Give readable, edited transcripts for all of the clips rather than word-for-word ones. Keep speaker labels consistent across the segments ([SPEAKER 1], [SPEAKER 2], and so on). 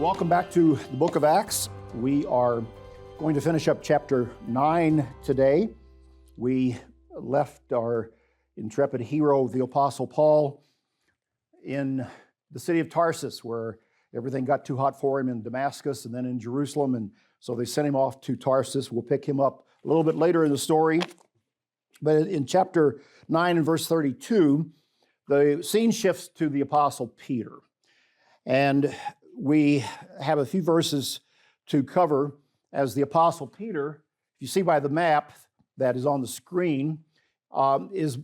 [SPEAKER 1] Welcome back to the book of Acts. We are going to finish up chapter 9 today. We left our intrepid hero, the Apostle Paul, in the city of Tarsus, where everything got too hot for him in Damascus and then in Jerusalem, and so they sent him off to Tarsus. We'll pick him up a little bit later in the story. But in chapter 9 and verse 32, the scene shifts to the Apostle Peter. And we have a few verses to cover as the Apostle Peter, if you see by the map that is on the screen, is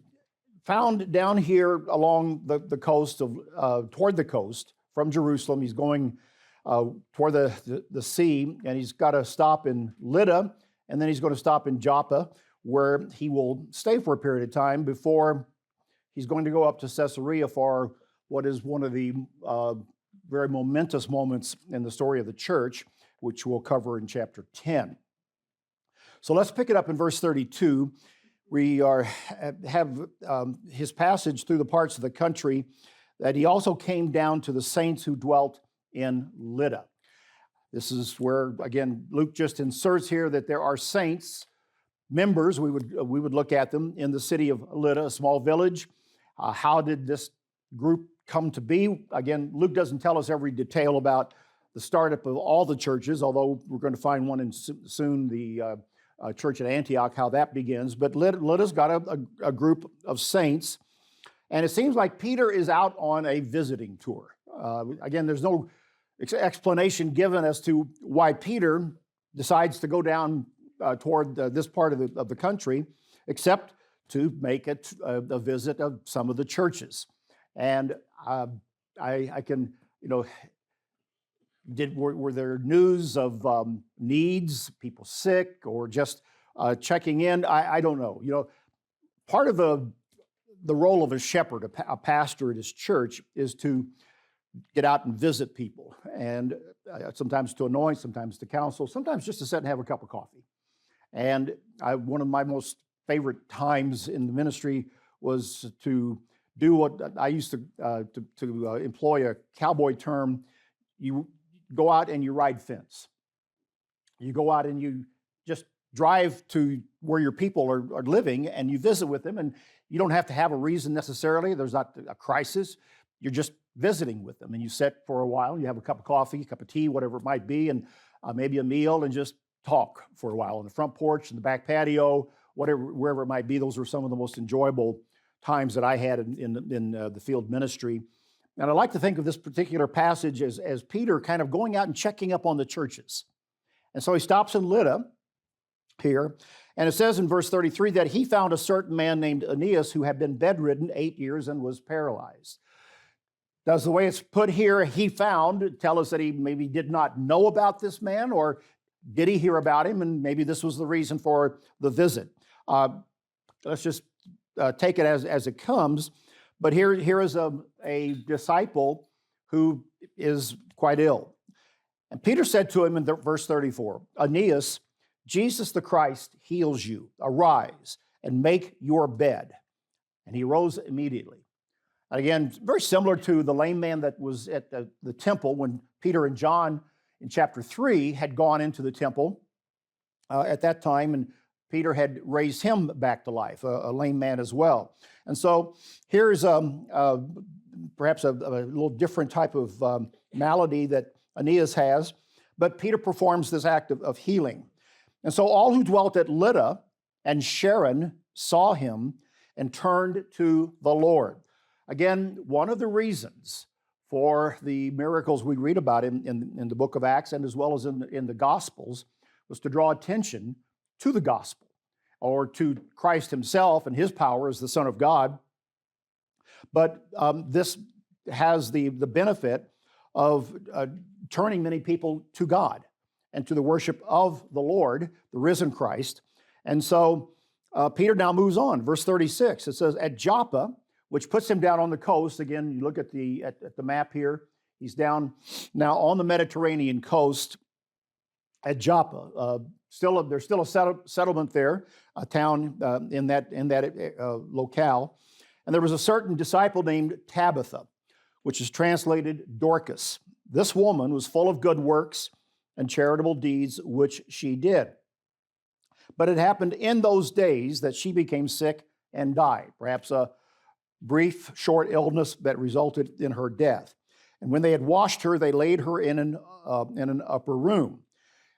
[SPEAKER 1] found down here along the coast of toward the coast from Jerusalem. He's going toward the sea, and he's got to stop in Lydda, and then he's going to stop in Joppa, where he will stay for a period of time before he's going to go up to Caesarea for what is one of the very momentous moments in the story of the church, which we'll cover in chapter 10. So let's pick it up in verse 32. We have his passage through the parts of the country that he also came down to the saints who dwelt in Lydda. This is where, again, Luke just inserts here that there are saints, members, we would look at them in the city of Lydda, a small village. How did this group come to be? Again, Luke doesn't tell us every detail about the startup of all the churches, although we're going to find one in soon, the church at Antioch, how that begins. But Lydda's got a group of saints, and it seems like Peter is out on a visiting tour. Again, there's no explanation given as to why Peter decides to go down toward this part of the country, except to make it a visit of some of the churches. And I can, were there news of needs, people sick, or just checking in? I don't know. Part of the role of a shepherd, a pastor at his church, is to get out and visit people, and sometimes to anoint, sometimes to counsel, sometimes just to sit and have a cup of coffee. And one of my most favorite times in the ministry was to do what I used to employ a cowboy term. You go out and you ride fence. You go out and you just drive to where your people are living, and you visit with them, and you don't have to have a reason necessarily. There's not a crisis. You're just visiting with them, and you sit for a while. You have a cup of coffee, a cup of tea, whatever it might be, and maybe a meal, and just talk for a while on the front porch, in the back patio, wherever it might be. Those were some of the most enjoyable times that I had in the field ministry. And I like to think of this particular passage as Peter kind of going out and checking up on the churches. And so he stops in Lydda here, and it says in verse 33 that he found a certain man named Aeneas who had been bedridden 8 years and was paralyzed. Does the way it's put here, he found, tell us that he maybe did not know about this man, or did he hear about him, and maybe this was the reason for the visit? Let's just take it as it comes. But here is a disciple who is quite ill. And Peter said to him in verse 34, Aeneas, Jesus the Christ heals you. Arise and make your bed. And he rose immediately. And again, very similar to the lame man that was at the temple when Peter and John in chapter 3 had gone into the temple at that time, and Peter had raised him back to life, a lame man as well. And so here's perhaps a little different type of malady that Aeneas has, but Peter performs this act of healing. And so all who dwelt at Lydda and Sharon saw him and turned to the Lord. Again, one of the reasons for the miracles we read about in the book of Acts, and as well as in the Gospels, was to draw attention to the gospel, or to Christ himself and his power as the Son of God. But this has the benefit of turning many people to God and to the worship of the Lord, the risen Christ. And so Peter now moves on. Verse 36, it says, at Joppa, which puts him down on the coast. Again, you look at the map here. He's down now on the Mediterranean coast at Joppa. There's still a settlement there, a town in that locale. And there was a certain disciple named Tabitha, which is translated Dorcas. This woman was full of good works and charitable deeds, which she did. But it happened in those days that she became sick and died, perhaps a brief, short illness that resulted in her death. And when they had washed her, they laid her in an upper room.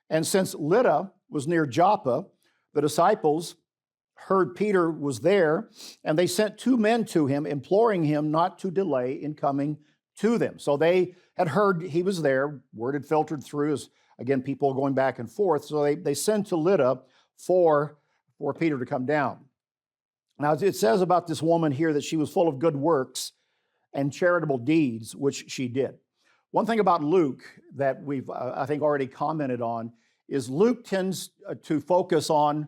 [SPEAKER 1] And since Lydda was near Joppa, the disciples heard Peter was there, and they sent 2 men to him, imploring him not to delay in coming to them. So they had heard he was there. Word had filtered through, as again, people going back and forth. So they sent to Lydda for Peter to come down. Now, it says about this woman here that she was full of good works and charitable deeds, which she did. One thing about Luke that we've, I think, already commented on is Luke tends to focus on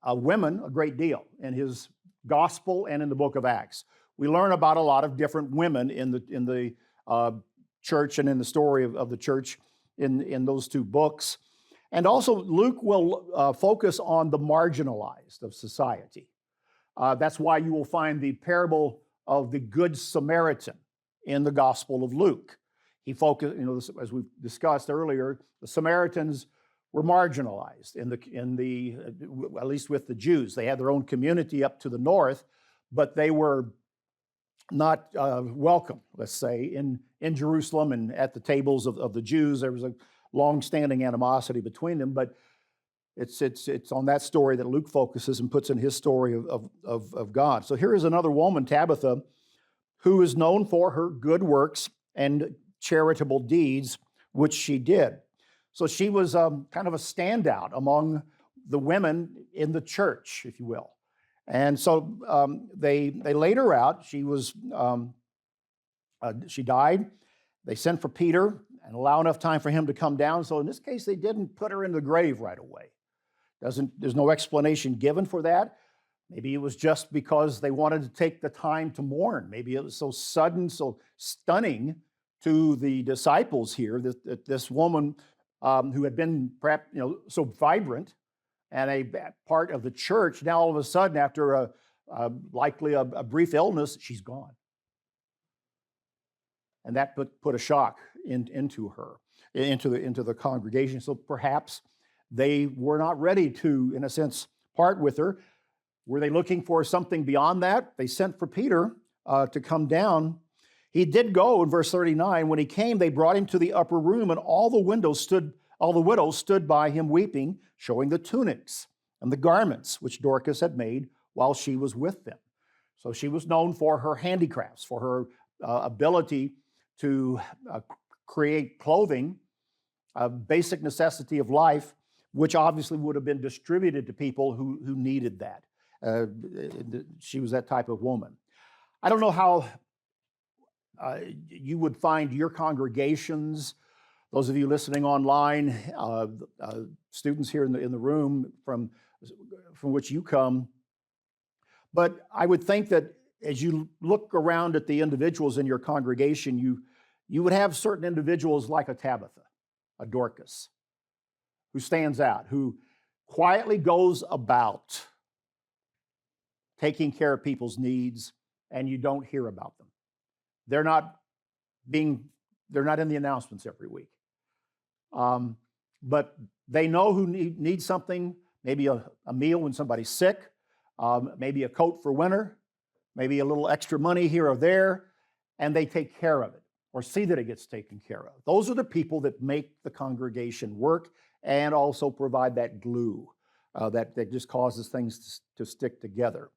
[SPEAKER 1] women a great deal in his gospel and in the book of Acts. We learn about a lot of different women in the church and in the story of the church in those 2 books. And also, Luke will focus on the marginalized of society. That's why you will find the parable of the Good Samaritan in the Gospel of Luke. He focused, as we discussed earlier, the Samaritans were marginalized at least with the Jews. They had their own community up to the north, but they were not welcome, let's say, in Jerusalem and at the tables of the Jews. There was a long-standing animosity between them, but it's on that story that Luke focuses and puts in his story of God. So here is another woman, Tabitha, who is known for her good works and charitable deeds, which she did. So she was kind of a standout among the women in the church, if you will. And so they laid her out. She died. They sent for Peter and allow enough time for him to come down. So in this case, they didn't put her in the grave right away. There's no explanation given for that. Maybe it was just because they wanted to take the time to mourn. Maybe it was so sudden, so stunning to the disciples here that this woman who had been perhaps so vibrant and a part of the church, now all of a sudden, after likely a brief illness, she's gone. And that put a shock into her, into the congregation. So perhaps they were not ready to, in a sense, part with her. Were they looking for something beyond that? They sent for Peter to come down. He did go in verse 39. When he came, they brought him to the upper room, and all the widows stood by him weeping, showing the tunics and the garments which Dorcas had made while she was with them. So she was known for her handicrafts, for her ability to create clothing, a basic necessity of life, which obviously would have been distributed to people who needed that. She was that type of woman. I don't know how you would find your congregations, those of you listening online, students here in the room from which you come, but I would think that as you look around at the individuals in your congregation, you would have certain individuals like a Tabitha, a Dorcas, who stands out, who quietly goes about taking care of people's needs, and you don't hear about them. They're not in the announcements every week. But they know who needs something, maybe a meal when somebody's sick, maybe a coat for winter, maybe a little extra money here or there, and they take care of it or see that it gets taken care of. Those are the people that make the congregation work and also provide that glue that just causes things to stick together.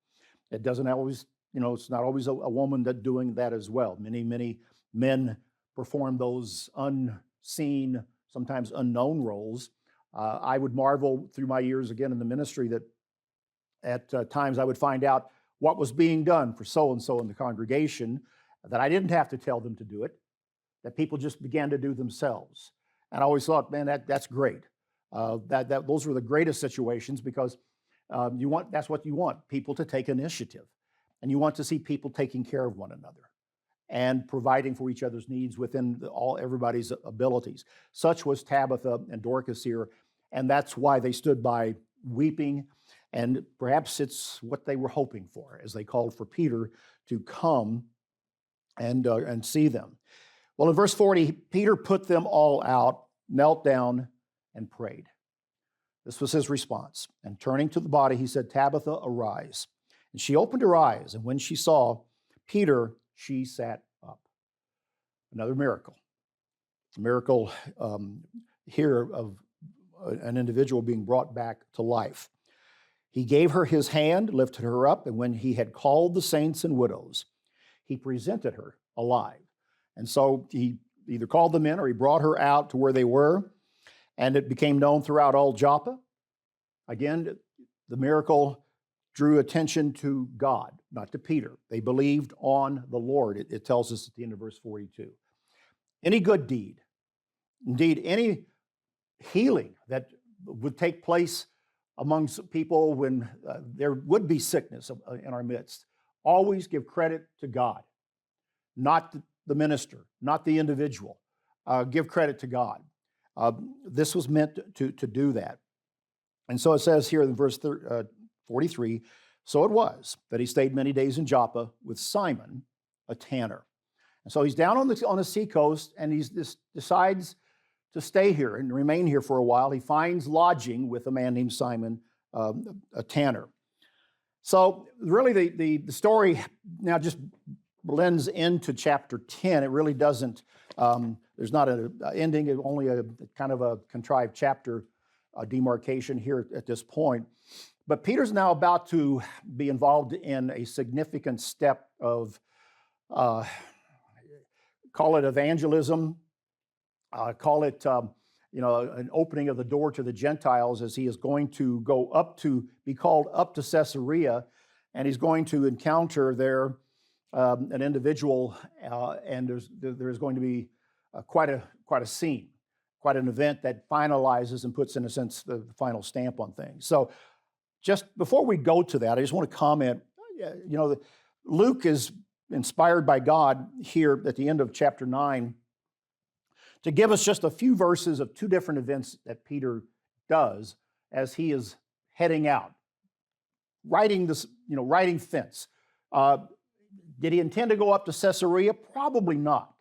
[SPEAKER 1] It doesn't always, it's not always a woman that's doing that as well. Many, many men perform those unseen, sometimes unknown roles. I would marvel through my years again in the ministry that at times I would find out what was being done for so-and-so in the congregation, that I didn't have to tell them to do it, that people just began to do themselves. And I always thought, man, that's great. Those were the greatest situations because that's what you want, people to take initiative. And you want to see people taking care of one another and providing for each other's needs within everybody's abilities. Such was Tabitha and Dorcas here, and that's why they stood by weeping, and perhaps it's what they were hoping for as they called for Peter to come and see them. Well, in verse 40, Peter put them all out, knelt down, and prayed. This was his response. And turning to the body, he said, "Tabitha, arise." And she opened her eyes, and when she saw Peter, she sat up. Another miracle. A miracle here of an individual being brought back to life. He gave her his hand, lifted her up, and when he had called the saints and widows, he presented her alive. And so he either called them in or he brought her out to where they were, and it became known throughout all Joppa. Again, the miracle drew attention to God, not to Peter. They believed on the Lord, it tells us at the end of verse 42. Any good deed, indeed any healing that would take place amongst people when there would be sickness in our midst, always give credit to God, not the minister, not the individual. Give credit to God. This was meant to do that. And so it says here in verse 43, so it was that he stayed many days in Joppa with Simon, a tanner. And so he's down on the seacoast, and he decides to stay here and remain here for a while. He finds lodging with a man named Simon, a tanner. So really the story now just blends into chapter 10. It really doesn't, there's not an ending, only a kind of a contrived chapter demarcation here at this point. But Peter's now about to be involved in a significant step of, call it evangelism, call it, an opening of the door to the Gentiles, as he is going to be called up to Caesarea, and he's going to encounter there an individual, and there's going to be quite a scene, quite an event that finalizes and puts, in a sense, the final stamp on things. So just before we go to that, I just want to comment, Luke is inspired by God here at the end of chapter 9 to give us just a few verses of two different events that Peter does as he is heading out, riding fence. Did he intend to go up to Caesarea? Probably not.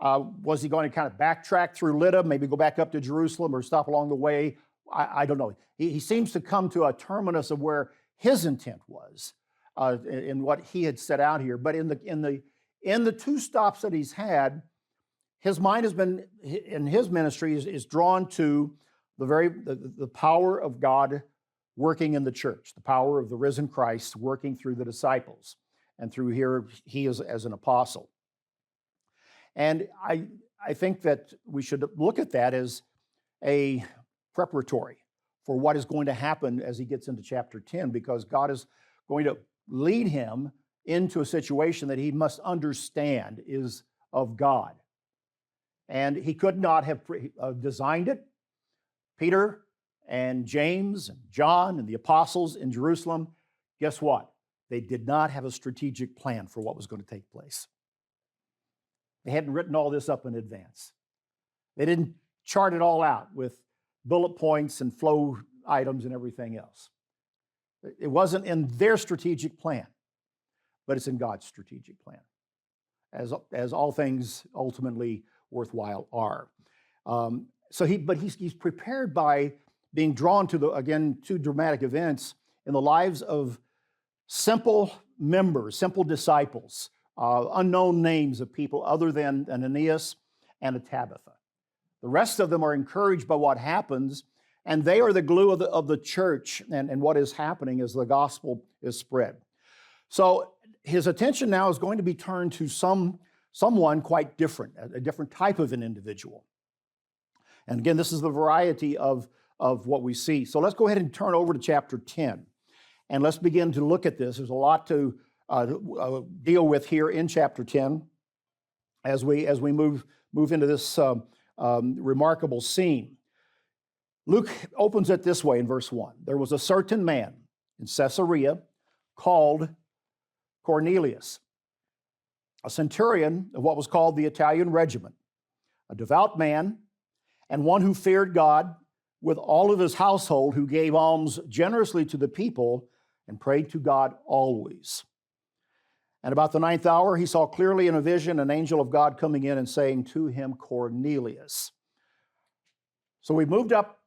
[SPEAKER 1] Was he going to kind of backtrack through Lydda, maybe go back up to Jerusalem or stop along the way? I don't know. He seems to come to a terminus of where his intent was in what he had set out here. But in the two stops that he's had, his mind has been, in his ministry, is drawn to the power of God working in the church, the power of the risen Christ working through the disciples, and through here he is as an apostle. And I think that we should look at that as a preparatory for what is going to happen as he gets into chapter 10, because God is going to lead him into a situation that he must understand is of God. And he could not have designed it. Peter and James and John and the apostles in Jerusalem, guess what? They did not have a strategic plan for what was going to take place. They hadn't written all this up in advance. They didn't chart it all out with bullet points and flow items and everything else. It wasn't in their strategic plan, but it's in God's strategic plan, as all things ultimately worthwhile are. But he's prepared by being drawn to two dramatic events in the lives of simple members, simple disciples, unknown names of people other than Ananias and a Tabitha. The rest of them are encouraged by what happens, and they are the glue of the church and what is happening as the gospel is spread. So his attention now is going to be turned to someone quite different, a different type of an individual. And again, this is the variety of what we see. So let's go ahead and turn over to chapter 10, and let's begin to look at this. There's a lot to deal with here in chapter 10 as we move into this remarkable scene. Luke opens it this way in verse 1. There was a certain man in Caesarea called Cornelius, a centurion of what was called the Italian regiment, a devout man, and one who feared God with all of his household, who gave alms generously to the people and prayed to God always. And about the 9th hour, he saw clearly in a vision an angel of God coming in and saying to him, Cornelius. So we moved up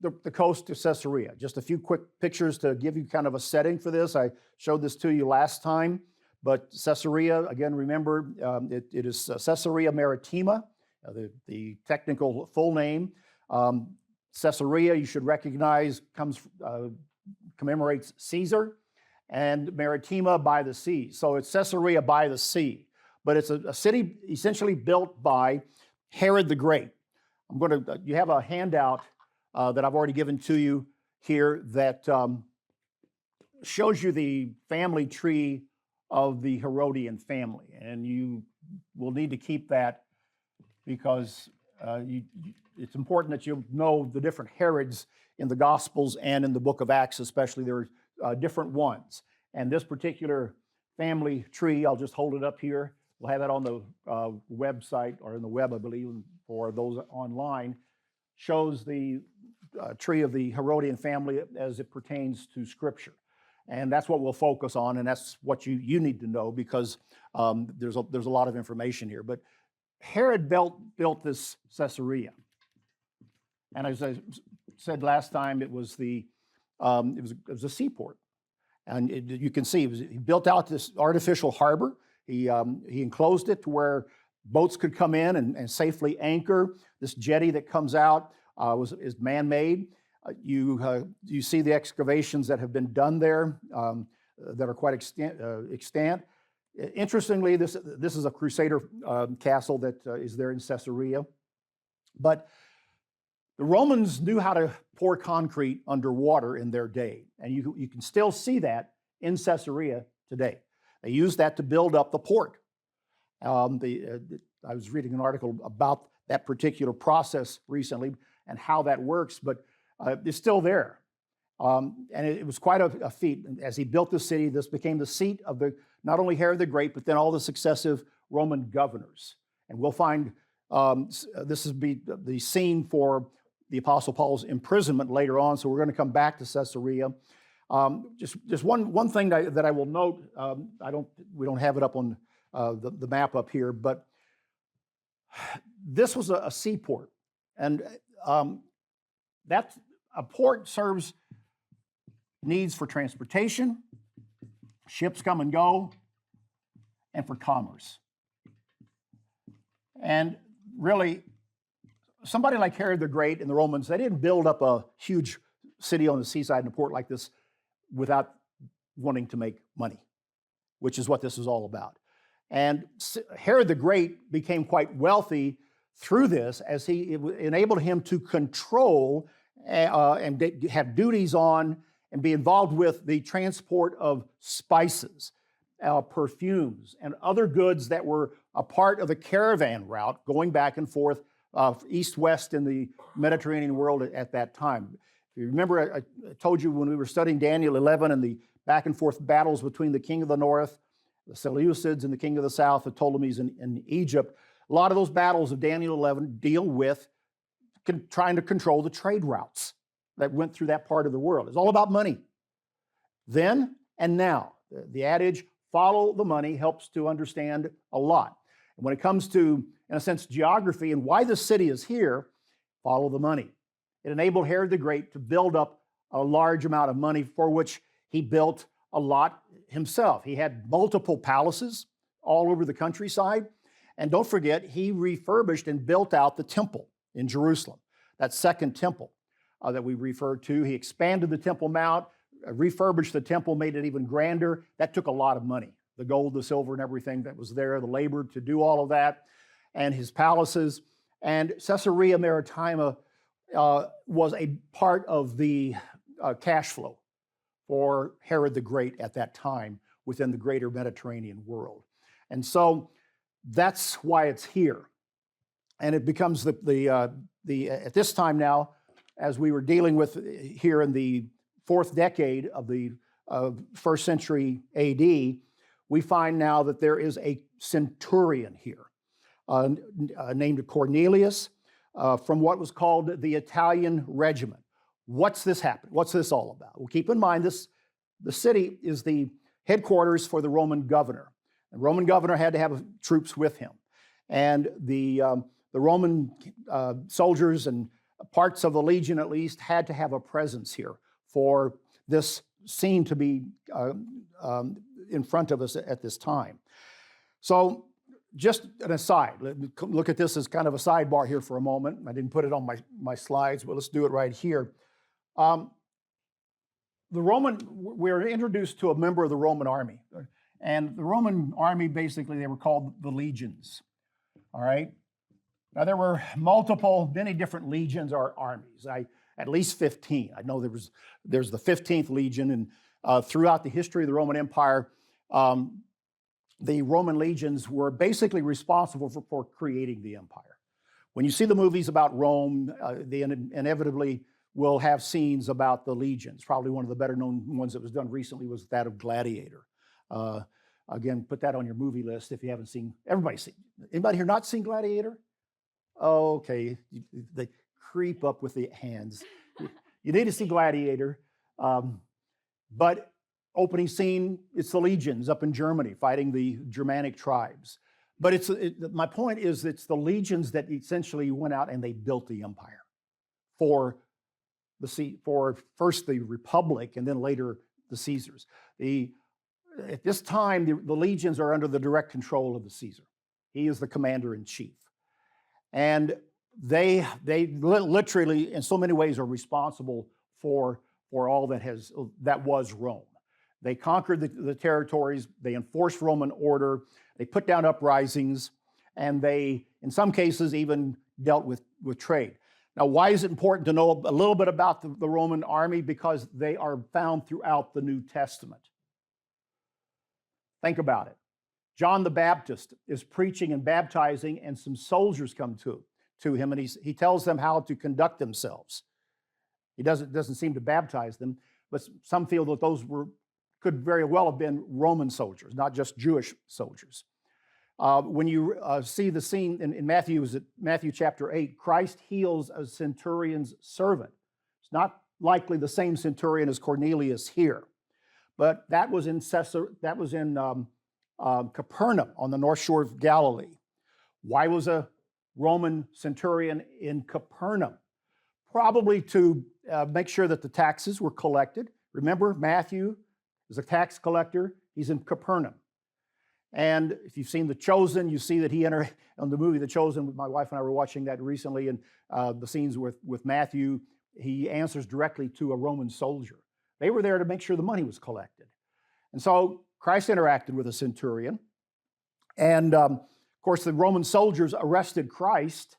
[SPEAKER 1] the coast to Caesarea. Just a few quick pictures to give you kind of a setting for this. I showed this to you last time, but Caesarea, again, remember, it is Caesarea Maritima, the technical full name. Caesarea, you should recognize, commemorates Caesar, and Maritima, by the sea. So it's Caesarea by the sea. But it's a city essentially built by Herod the Great. You have a handout that I've already given to you here that shows you the family tree of the Herodian family. And you will need to keep that because it's important that you know the different Herods in the Gospels and in the book of Acts, especially. There are different ones. And this particular family tree, I'll just hold it up here. We'll have it on the website, or in the web, I believe, for those online, shows the tree of the Herodian family as it pertains to Scripture. And that's what we'll focus on, and that's what you need to know, because there's a lot of information here. But Herod built this Caesarea. And as I said last time, it was a seaport. And you can see he built out this artificial harbor. He enclosed it to where boats could come in and safely anchor. This jetty that comes out is man-made. You see the excavations that have been done there that are quite extant. Interestingly, this is a Crusader castle that is there in Caesarea. But the Romans knew how to pour concrete underwater in their day, and you can still see that in Caesarea today. They used that to build up the port. I was reading an article about that particular process recently and how that works, but it's still there. And it was quite a feat. As he built the city, this became the seat of not only Herod the Great, but then all the successive Roman governors. And we'll find this is the scene for the Apostle Paul's imprisonment later on, so we're going to come back to Caesarea. Just one thing that I will note, we don't have it up on the map up here, but this was a seaport, and a port serves needs for transportation, ships come and go, and for commerce. And really, somebody like Herod the Great and the Romans, they didn't build up a huge city on the seaside in a port like this without wanting to make money, which is what this is all about. And Herod the Great became quite wealthy through this, as it enabled him to control and have duties on and be involved with the transport of spices, perfumes, and other goods that were a part of the caravan route going back and forth east-west in the Mediterranean world at that time. If you remember, I told you when we were studying Daniel 11 and the back and forth battles between the king of the north, the Seleucids, and the king of the south, the Ptolemies in Egypt. A lot of those battles of Daniel 11 deal with trying to control the trade routes that went through that part of the world. It's all about money. Then and now, the adage, follow the money, helps to understand a lot. And when it comes to, in a sense, geography and why the city is here, follow the money. It enabled Herod the Great to build up a large amount of money, for which he built a lot himself. He had multiple palaces all over the countryside. And don't forget, he refurbished and built out the temple in Jerusalem, that second temple that we referred to. He expanded the Temple Mount, refurbished the temple, made it even grander. That took a lot of money, the gold, the silver, and everything that was there, the labor to do all of that, and his palaces. And Caesarea Maritima was a part of the cash flow for Herod the Great at that time within the greater Mediterranean world. And so that's why it's here. And it becomes at this time now, as we were dealing with here in the 4th decade of the first century AD, we find now that there is a centurion here named Cornelius from what was called the Italian regiment. What's this happen? What's this all about? Well, keep in mind the city is the headquarters for the Roman governor. The Roman governor had to have troops with him. And the Roman soldiers and parts of the legion, at least, had to have a presence here for this scene to be in front of us at this time. So just an aside, look at this as kind of a sidebar here for a moment. I didn't put it on my slides, but let's do it right here. We're introduced to a member of the Roman army. And the Roman army, basically, they were called the legions. All right? Now, there were many different legions or armies, at least 15. I know there's the 15th legion, and throughout the history of the Roman Empire, the Roman legions were basically responsible for creating the empire. When you see the movies about Rome, they inevitably will have scenes about the legions. Probably one of the better known ones that was done recently was that of Gladiator. Again, put that on your movie list if you haven't seen. Anybody here not seen Gladiator? Oh, okay, they creep up with the hands. You need to see Gladiator. But opening scene, it's the legions up in Germany fighting the Germanic tribes. But my point is, it's the legions that essentially went out and they built the empire for first the Republic and then later the Caesars. At this time, the legions are under the direct control of the Caesar. He is the commander-in-chief. And they literally, in so many ways, are responsible for all that was Rome. They conquered the territories, they enforced Roman order, they put down uprisings, and they, in some cases, even dealt with trade. Now, why is it important to know a little bit about the Roman army? Because they are found throughout the New Testament. Think about it. John the Baptist is preaching and baptizing, and some soldiers come to him, and he tells them how to conduct themselves. He doesn't seem to baptize them, but some feel that those could very well have been Roman soldiers, not just Jewish soldiers. When you see the scene in Matthew chapter 8, Christ heals a centurion's servant. It's not likely the same centurion as Cornelius here, but that was in Capernaum on the north shore of Galilee. Why was a Roman centurion in Capernaum? Probably to make sure that the taxes were collected. Remember, Matthew is a tax collector. He's in Capernaum. And if you've seen The Chosen, you see that he entered on the movie The Chosen. My wife and I were watching that recently, and the scenes with Matthew, he answers directly to a Roman soldier. They were there to make sure the money was collected. And so Christ interacted with a centurion. And of course, the Roman soldiers arrested Christ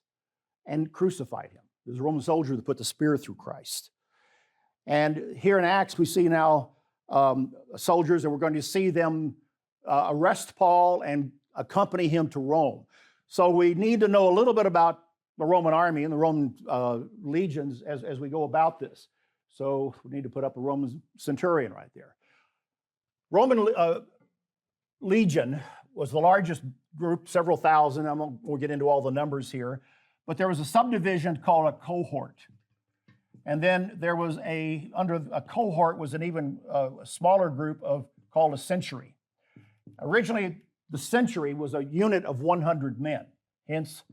[SPEAKER 1] and crucified him. It was a Roman soldier that put the spear through Christ. And here in Acts, we see now soldiers, and we're going to see them arrest Paul and accompany him to Rome. So we need to know a little bit about the Roman army and the Roman legions as we go about this. So we need to put up a Roman centurion right there. Roman legion was the largest group, several thousand. We'll get into all the numbers here. But there was a subdivision called a cohort. And then there was under a cohort was an even smaller group called a century. Originally, the century was a unit of 100 men, hence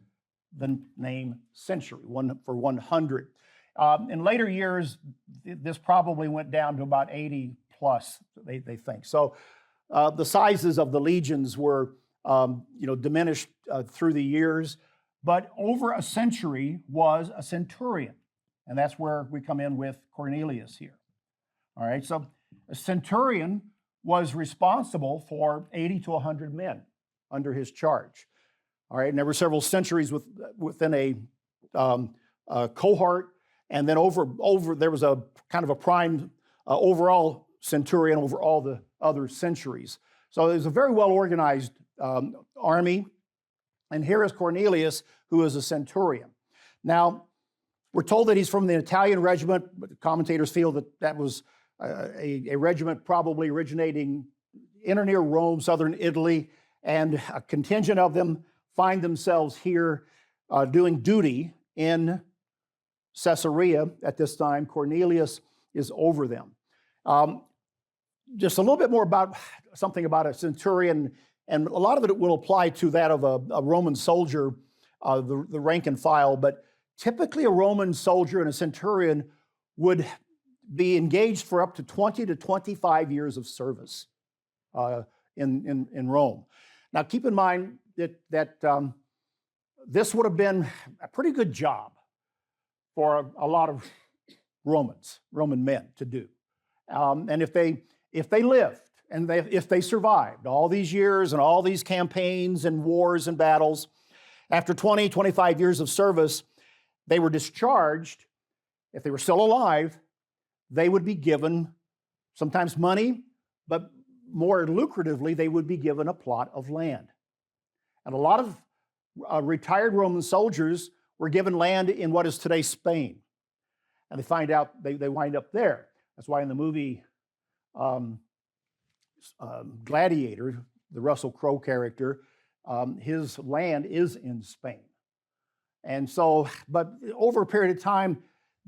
[SPEAKER 1] the name century, one for 100. In later years, this probably went down to about 80 plus, they think. So the sizes of the legions were diminished through the years, but over a century was a centurion. And that's where we come in with Cornelius here. All right, so a centurion was responsible for 80 to 100 men under his charge. All right, and there were several centuries within a cohort, and then over there was a kind of a prime overall centurion over all the other centuries. So it was a very well organized army. And here is Cornelius, who is a centurion. Now, we're told that he's from the Italian regiment, but the commentators feel that was a regiment probably originating in or near Rome, southern Italy, and a contingent of them find themselves here doing duty in Caesarea at this time. Cornelius is over them. Just a little bit more about something about a centurion And a lot of it will apply to that of a Roman soldier, the rank and file, but typically a Roman soldier and a centurion would be engaged for up to 20 to 25 years of service in Rome. Now, keep in mind that this would have been a pretty good job for a lot of Roman men to do. And if they lived and if they survived all these years and all these campaigns and wars and battles, after 20, 25 years of service, they were discharged. If they were still alive, they would be given sometimes money, but more lucratively, they would be given a plot of land. And a lot of retired Roman soldiers were given land in what is today Spain. And they find out they wind up there. That's why in the movie Gladiator, the Russell Crowe character, his land is in Spain. And so, but over a period of time,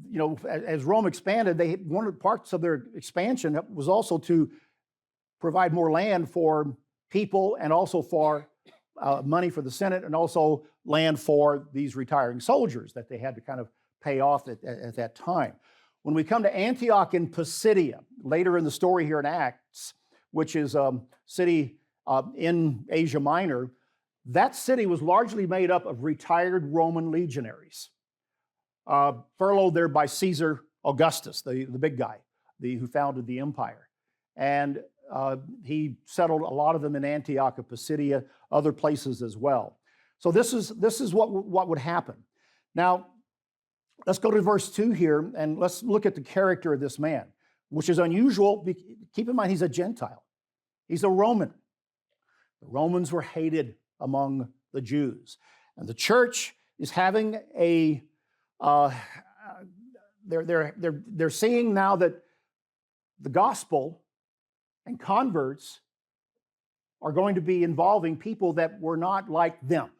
[SPEAKER 1] you know, as Rome expanded, one of the parts of their expansion was also to provide more land for people and also for money for the Senate and also land for these retiring soldiers that they had to kind of pay off at that time. When we come to Antioch in Pisidia, later in the story here in Acts, which is a city in Asia Minor, that city was largely made up of retired Roman legionaries, furloughed there by Caesar Augustus, the big guy, who founded the empire. And he settled a lot of them in Antioch of Pisidia, other places as well. So this is what would happen. Now, let's go to verse 2 here, and let's look at the character of this man, which is unusual. Keep in mind, he's a Gentile. He's a Roman. The Romans were hated among the Jews. And the church is having they're seeing now that the gospel and converts are going to be involving people that were not like them.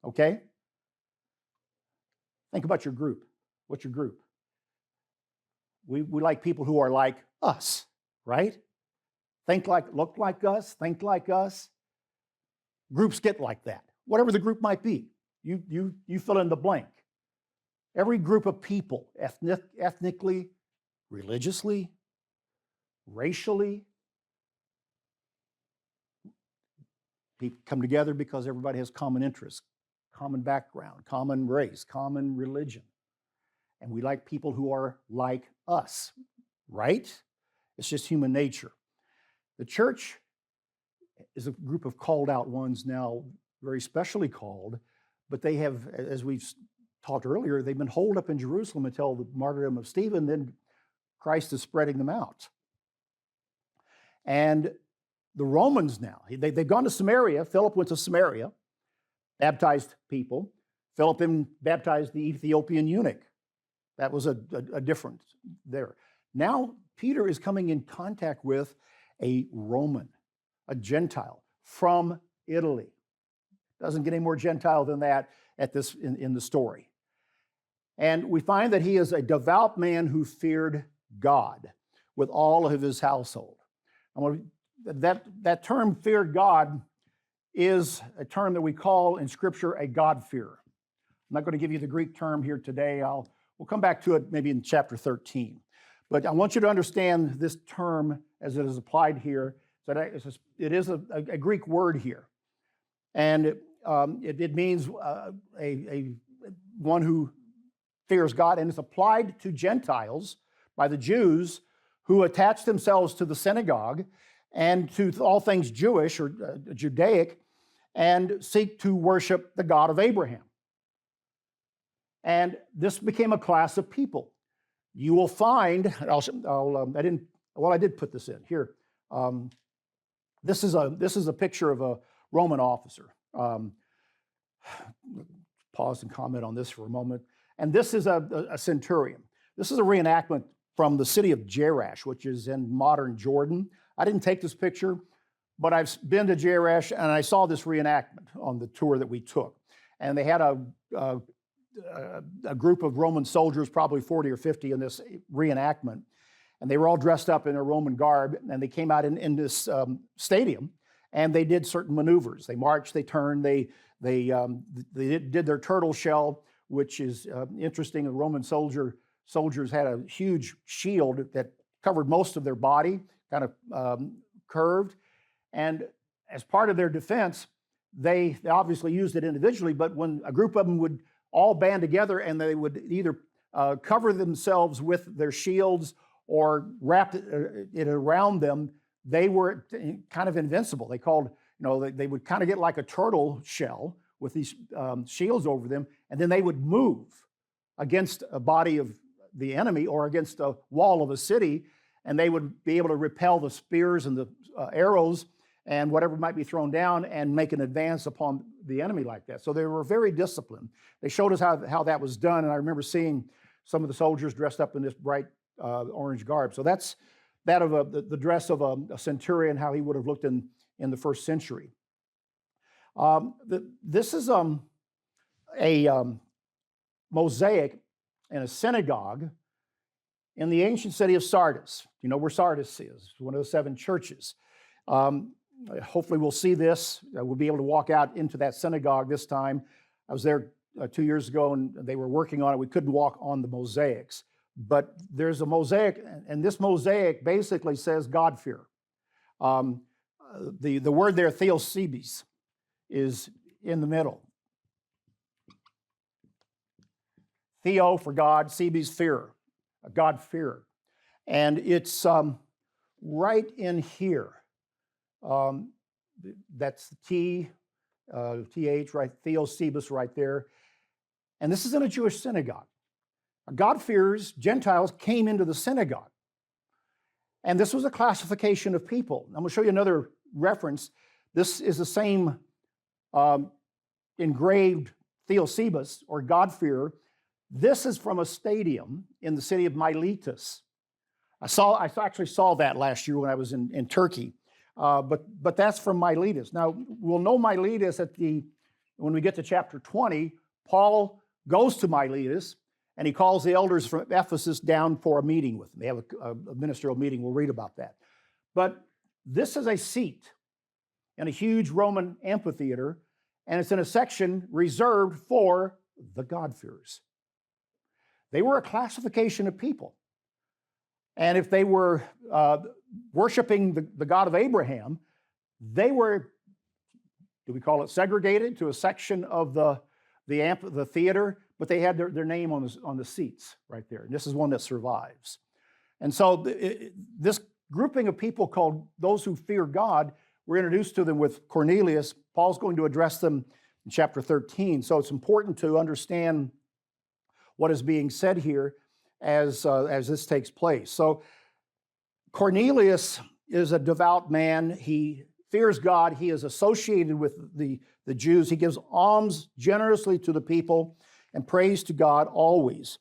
[SPEAKER 1] Okay? Think about your group. What's your group? We like people who are like us, right? Look like us, think like us. Groups get like that. Whatever the group might be, you fill in the blank. Every group of people, ethnically, religiously, racially, people come together because everybody has common interests, common background, common race, common religion. And we like people who are like us, right? It's just human nature. The church is a group of called out ones now, very specially called, but they have, as we've talked earlier, they've been holed up in Jerusalem until the martyrdom of Stephen, then Christ is spreading them out. And the Romans now, they've gone to Samaria. Philip went to Samaria, baptized people. Philip baptized the Ethiopian eunuch. That was a difference there. Now, Peter is coming in contact with a Roman, a Gentile from Italy. Doesn't get any more Gentile than that in the story. And we find that he is a devout man who feared God with all of his household. That term, feared God, is a term that we call in Scripture a God-fearer. I'm not going to give you the Greek term here today. We'll come back to it maybe in chapter 13. But I want you to understand this term as it is applied here. That it is a Greek word here. And it means one who fears God, and it's applied to Gentiles by the Jews who attach themselves to the synagogue and to all things Jewish or Judaic and seek to worship the God of Abraham. And this became a class of people. You will find, I did put this in here. This is a picture of a Roman officer. Pause and comment on this for a moment. And this is a centurion. This is a reenactment from the city of Jerash, which is in modern Jordan. I didn't take this picture, but I've been to Jerash and I saw this reenactment on the tour that we took. And they had a group of Roman soldiers, probably 40 or 50 in this reenactment. And they were all dressed up in their Roman garb, and they came out in this stadium, and they did certain maneuvers. They marched, they turned, they did their turtle shell, which is interesting. The Roman soldiers had a huge shield that covered most of their body, kind of curved. And as part of their defense, they obviously used it individually, but when a group of them would all band together and they would either cover themselves with their shields or wrap it around them, they were kind of invincible. They called, they would kind of get like a turtle shell with these shields over them, and then they would move against a body of the enemy or against a wall of a city, and they would be able to repel the spears and the arrows and whatever might be thrown down and make an advance upon the enemy like that. So they were very disciplined. They showed us how that was done, and I remember seeing some of the soldiers dressed up in this bright orange garb. So that's that of the dress of a centurion, how he would have looked in the first century. This is a mosaic in a synagogue in the ancient city of Sardis. You know where Sardis is? It's one of the 7 churches. Hopefully we'll see this. We'll be able to walk out into that synagogue this time. I was there 2 years ago, and they were working on it. We couldn't walk on the mosaics. But there's a mosaic, and this mosaic basically says God-fear. The word there, theosebes, is in the middle. Theo for God, sebes fear, God-fear. And it's right in here. That's the T, TH, right? Theosebes right there. And this is in a Jewish synagogue. God-fearers, Gentiles, came into the synagogue. And this was a classification of people. I'm going to show you another reference. This is the same engraved Theosebes, or God-fearer. This is from a stadium in the city of Miletus. I actually saw that last year when I was in Turkey. But that's from Miletus. Now, we'll know Miletus when we get to chapter 20. Paul goes to Miletus, and he calls the elders from Ephesus down for a meeting with them. They have a ministerial meeting. We'll read about that. But this is a seat in a huge Roman amphitheater, and it's in a section reserved for the God-fearers. They were a classification of people. And if they were worshiping the God of Abraham, they were, do we call it segregated, to a section of the theater, but they had their name on the seats right there. And this is one that survives. And so this grouping of people called those who fear God, we're introduced to them with Cornelius. Paul's going to address them in chapter 13. So it's important to understand what is being said here as this takes place. So Cornelius is a devout man. He fears God. He is associated with the Jews. He gives alms generously to the people and prays to God always.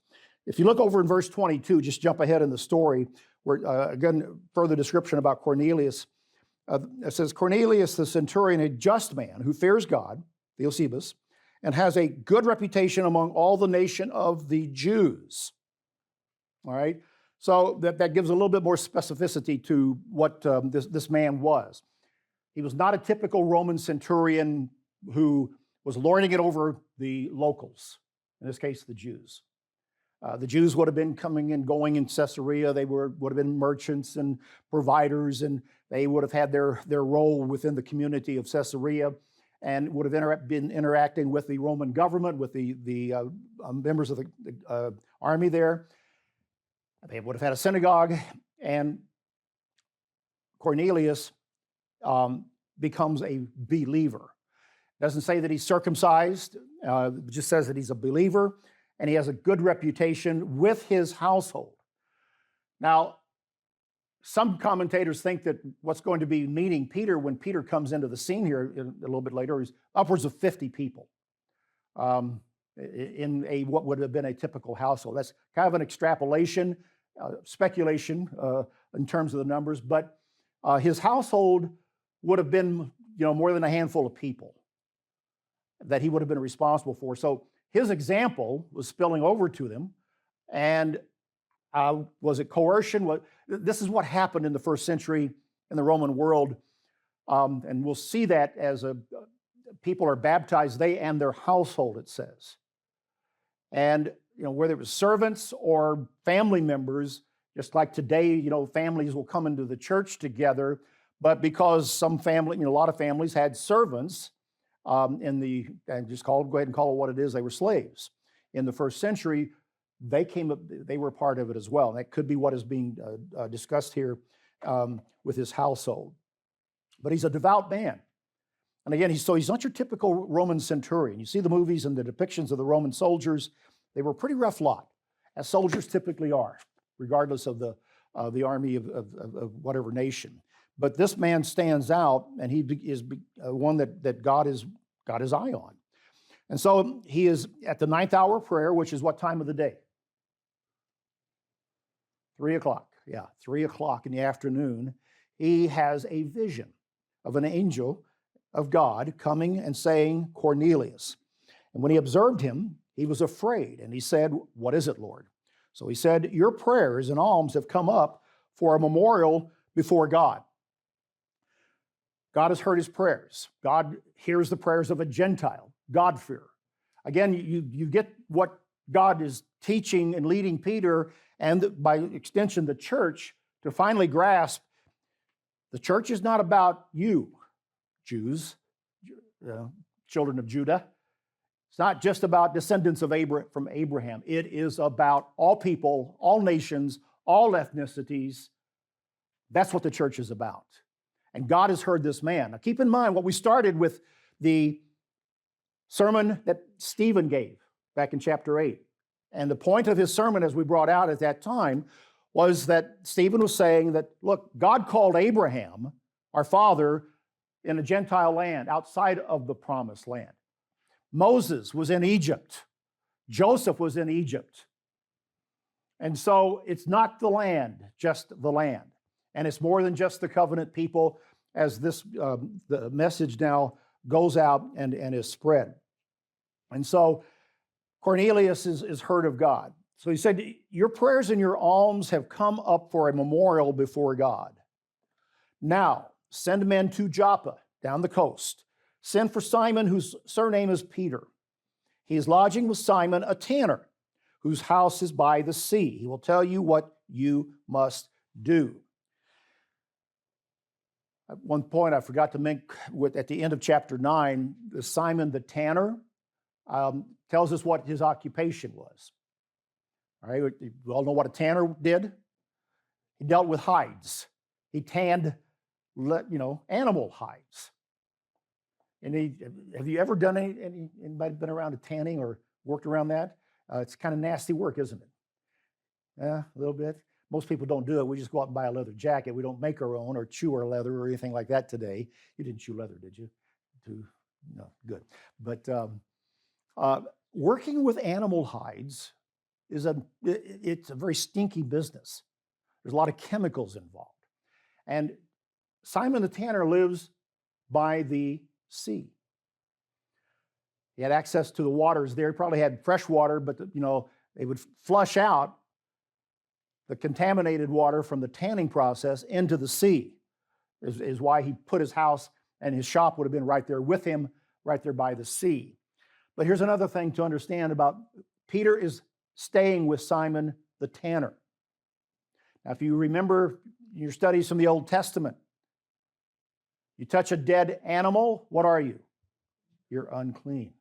[SPEAKER 1] If you look over in verse 22, just jump ahead in the story, where again, further description about Cornelius. It says, Cornelius the centurion, a just man who fears God, Theosebes, and has a good reputation among all the nation of the Jews. All right? So that gives a little bit more specificity to what this man was. He was not a typical Roman centurion who was lording it over the locals, in this case, the Jews. The Jews would have been coming and going in Caesarea. They would have been merchants and providers, and they would have had their role within the community of Caesarea, and would have been interacting with the Roman government, with the members of the army there. They would have had a synagogue, and Cornelius becomes a believer. It doesn't say that he's circumcised, it just says that he's a believer, and he has a good reputation with his household. Now, some commentators think that what's going to be meeting Peter when Peter comes into the scene here a little bit later is upwards of 50 people in what would have been a typical household. That's kind of an extrapolation, speculation in terms of the numbers, but his household would have been more than a handful of people that he would have been responsible for. So his example was spilling over to them, and was it coercion? This is what happened in the first century in the Roman world. And we'll see that as people are baptized, they and their household, it says. And whether it was servants or family members, just like today, families will come into the church together, but because a lot of families had servants go ahead and call it what it is, they were slaves. In the first century, they were part of it as well. And that could be what is being discussed here with his household. But he's a devout man. And again, he's not your typical Roman centurion. You see the movies and the depictions of the Roman soldiers. They were a pretty rough lot, as soldiers typically are, regardless of the army of whatever nation. But this man stands out, and he is one that God has got his eye on. And so he is at the 9th hour prayer, which is what time of the day? 3 o'clock. Yeah, 3 o'clock in the afternoon. He has a vision of an angel of God coming and saying, Cornelius. And when he observed him, he was afraid, and he said, what is it, Lord? So he said, your prayers and alms have come up for a memorial before God. God has heard his prayers. God hears the prayers of a Gentile, God-fearer. Again, you get what God is teaching and leading Peter, and by extension the church, to finally grasp the church is not about you, Jews, children of Judah. It's not just about descendants of from Abraham. It is about all people, all nations, all ethnicities. That's what the church is about. And God has heard this man. Now keep in mind what we started with, the sermon that Stephen gave back in chapter 8. And the point of his sermon, as we brought out at that time, was that Stephen was saying that, look, God called Abraham, our father, in a Gentile land outside of the promised land. Moses was in Egypt. Joseph was in Egypt. And so it's not the land, just the land. And it's more than just the covenant people, as the message now goes out and is spread. And so Cornelius is heard of God. So he said, your prayers and your alms have come up for a memorial before God. Now, send men to Joppa, down the coast. Send for Simon, whose surname is Peter. He is lodging with Simon, a tanner, whose house is by the sea. He will tell you what you must do. At one point, I forgot to mention, at the end of chapter 9, Simon the tanner tells us what his occupation was. All right, we all know what a tanner did. He dealt with hides. He tanned, animal hides. And have you ever done anybody been around a tanning or worked around that? It's kind of nasty work, isn't it? Yeah, a little bit. Most people don't do it. We just go out and buy a leather jacket. We don't make our own or chew our leather or anything like that today. You didn't chew leather, did you? No, good. But working with animal hides it's a very stinky business. There's a lot of chemicals involved. And Simon the tanner lives by the sea. He had access to the waters there. He probably had fresh water, but they would flush out the contaminated water from the tanning process into the sea. Is why he put his house and his shop would have been right there with him, right there by the sea. But here's another thing to understand about Peter is staying with Simon the tanner. Now, if you remember your studies from the Old Testament, you touch a dead animal, what are you? You're unclean.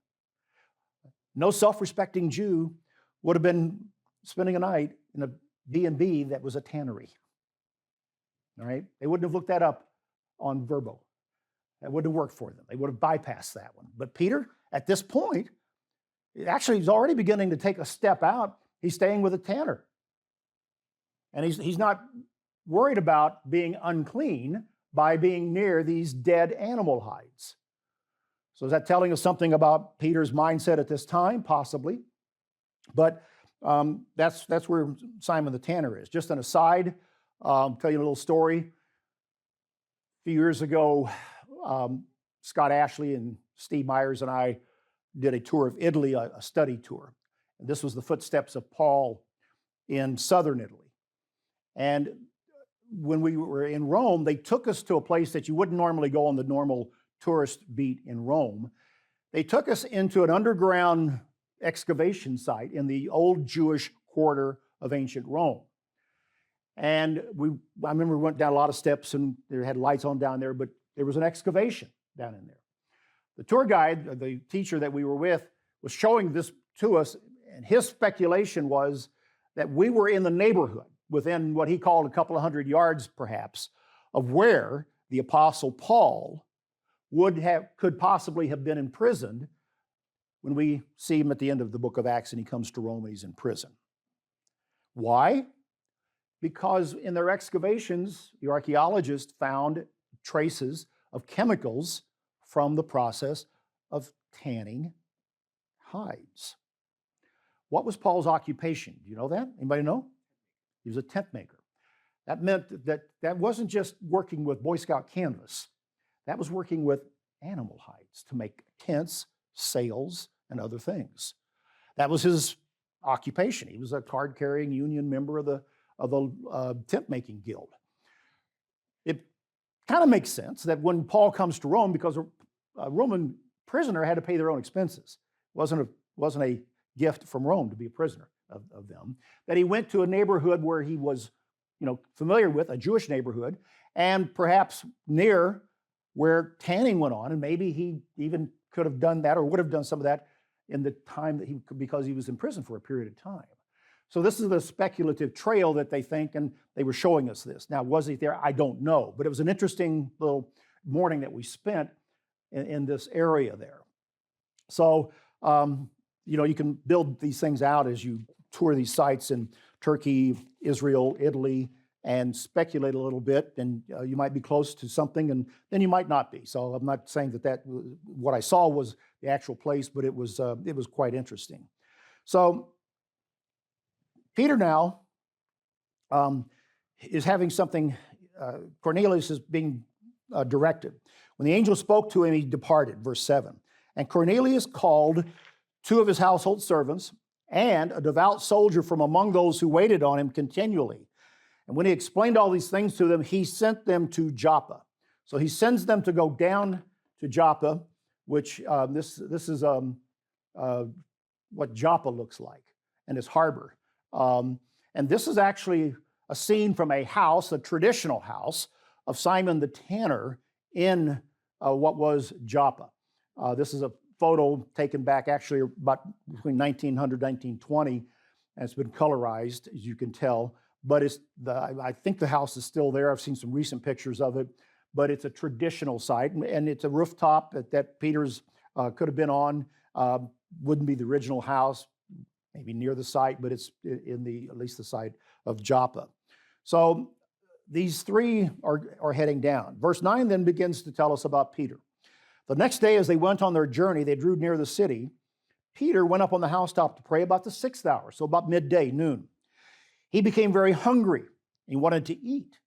[SPEAKER 1] No self-respecting Jew would have been spending a night in a B&B that was a tannery. All right? They wouldn't have looked that up on Verbo. That wouldn't have worked for them. They would have bypassed that one. But Peter, at this point, actually he's already beginning to take a step out. He's staying with a tanner. And he's not worried about being unclean by being near these dead animal hides. So is that telling us something about Peter's mindset at this time? Possibly. But that's where Simon the tanner is. Just an aside, I'll tell you a little story. A few years ago, Scott Ashley and Steve Myers and I did a tour of Italy, a study tour. And this was the footsteps of Paul in southern Italy. And when we were in Rome, they took us to a place that you wouldn't normally go on the normal tourist beat in Rome. They took us into an underground excavation site in the old Jewish quarter of ancient Rome. And I remember we went down a lot of steps and they had lights on down there, but there was an excavation down in there. The tour guide, the teacher that we were with, was showing this to us, and his speculation was that we were in the neighborhood, within what he called a couple of 100 yards perhaps, of where the Apostle Paul could possibly have been imprisoned when we see him at the end of the book of Acts and he comes to Rome and he's in prison. Why? Because in their excavations, the archaeologists found traces of chemicals from the process of tanning hides. What was Paul's occupation? Do you know that? Anybody know? He was a tent maker. That meant that wasn't just working with Boy Scout canvas. That was working with animal hides to make tents, sails, and other things. That was his occupation. He was a card-carrying union member of the tent-making guild. It kind of makes sense that when Paul comes to Rome, because a Roman prisoner had to pay their own expenses. It wasn't a gift from Rome to be a prisoner of them, that he went to a neighborhood where he was familiar with, a Jewish neighborhood, and perhaps near where tanning went on, and maybe he even could have done that or would have done some of that in the time because he was in prison for a period of time. So this is the speculative trail that they think, and they were showing us this. Now, was he there? I don't know, but it was an interesting little morning that we spent in this area there. So, you can build these things out as you tour these sites in Turkey, Israel, Italy, and speculate a little bit, and you might be close to something, and then you might not be. So I'm not saying that what I saw was the actual place, but it was quite interesting. So Peter now is having something. Cornelius is being directed. When the angel spoke to him, he departed. Verse 7. And Cornelius called 2 of his household servants and a devout soldier from among those who waited on him continually. And when he explained all these things to them, he sent them to Joppa. So he sends them to go down to Joppa, which this is what Joppa looks like, and its harbor. And this is actually a scene from a house, a traditional house, of Simon the Tanner in what was Joppa. This is a photo taken back actually about between 1900 1920, and it's been colorized, as you can tell. But I think the house is still there. I've seen some recent pictures of it, but it's a traditional site, and it's a rooftop that Peter's could have been on. Wouldn't be the original house, maybe near the site, but it's in at least the site of Joppa. So these 3 are heading down. Verse 9 then begins to tell us about Peter. The next day, as they went on their journey, they drew near the city. Peter went up on the housetop to pray about the 6th hour, so about midday, noon. He became very hungry. He wanted to eat.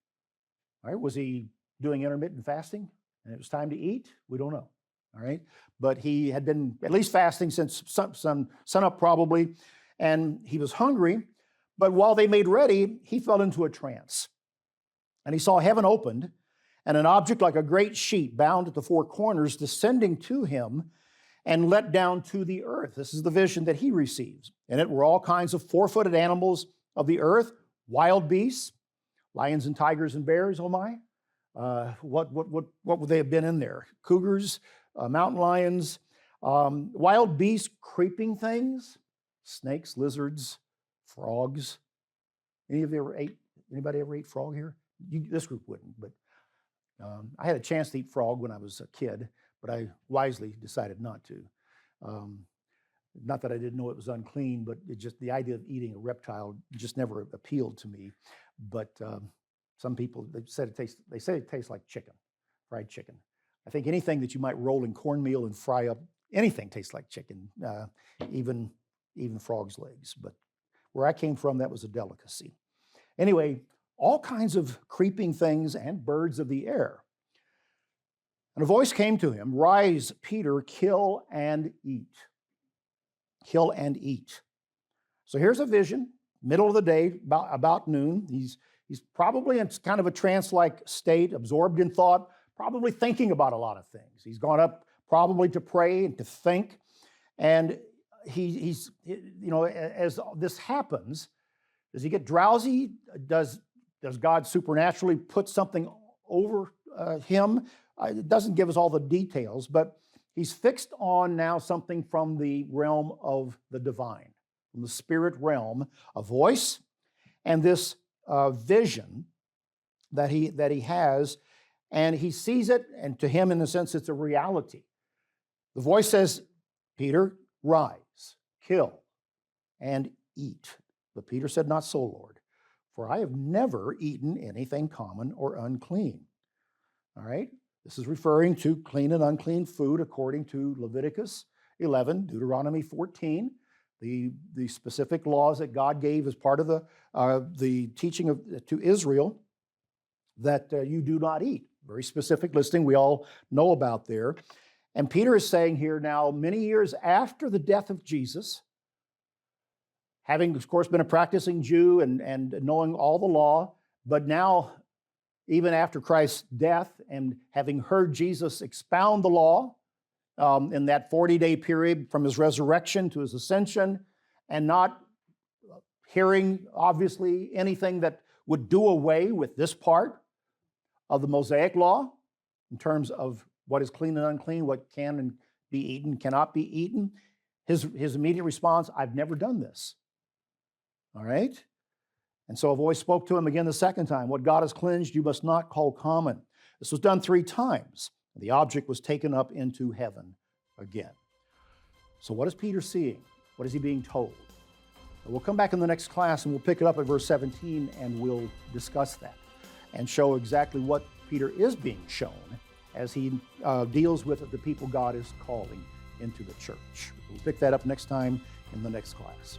[SPEAKER 1] All right, was he doing intermittent fasting and it was time to eat? We don't know. All right, but he had been at least fasting since sunup probably, and he was hungry. But while they made ready, he fell into a trance. And he saw heaven opened, and an object like a great sheet bound at the 4 corners descending to him and let down to the earth. This is the vision that he receives. In it were all kinds of 4-footed animals of the earth, wild beasts, lions and tigers and bears, oh my. What would they have been in there? Cougars, mountain lions, wild beasts, creeping things, snakes, lizards, frogs. Anybody ever ate frog here? This group wouldn't, but I had a chance to eat frog when I was a kid, but I wisely decided not to. Not that I didn't know it was unclean, but the idea of eating a reptile just never appealed to me. But some people, they say it tastes like chicken, fried chicken. I think anything that you might roll in cornmeal and fry up, anything tastes like chicken, even frog's legs. But where I came from, that was a delicacy. Anyway, all kinds of creeping things and birds of the air. And a voice came to him, "Rise, Peter, kill and eat." Kill and eat. So here's a vision, middle of the day, about noon. He's probably in kind of a trance-like state, absorbed in thought, probably thinking about a lot of things. He's gone up probably to pray and to think. And he's, as this happens, does he get drowsy? Does God supernaturally put something over him? It doesn't give us all the details, but he's fixed on now something from the realm of the divine, from the spirit realm, a voice, and this vision that he has, and he sees it, and to him, in a sense, it's a reality. The voice says, Peter, rise, kill, and eat. But Peter said, not so, Lord, for I have never eaten anything common or unclean. All right? This is referring to clean and unclean food according to Leviticus 11, Deuteronomy 14, the specific laws that God gave as part of the teaching to Israel that you do not eat. Very specific listing we all know about there. And Peter is saying here now, many years after the death of Jesus, having, of course, been a practicing Jew and knowing all the law, but now, even after Christ's death and having heard Jesus expound the law in that 40-day period from his resurrection to his ascension, and not hearing, obviously, anything that would do away with this part of the Mosaic law in terms of what is clean and unclean, what can and be eaten, cannot be eaten, his immediate response, I've never done this. All right? And so a voice spoke to him again the second time, what God has cleansed, you must not call common. This was done 3 times. The object was taken up into heaven again. So what is Peter seeing? What is he being told? We'll come back in the next class and we'll pick it up at verse 17 and we'll discuss that and show exactly what Peter is being shown as he deals with the people God is calling into the church. We'll pick that up next time in the next class.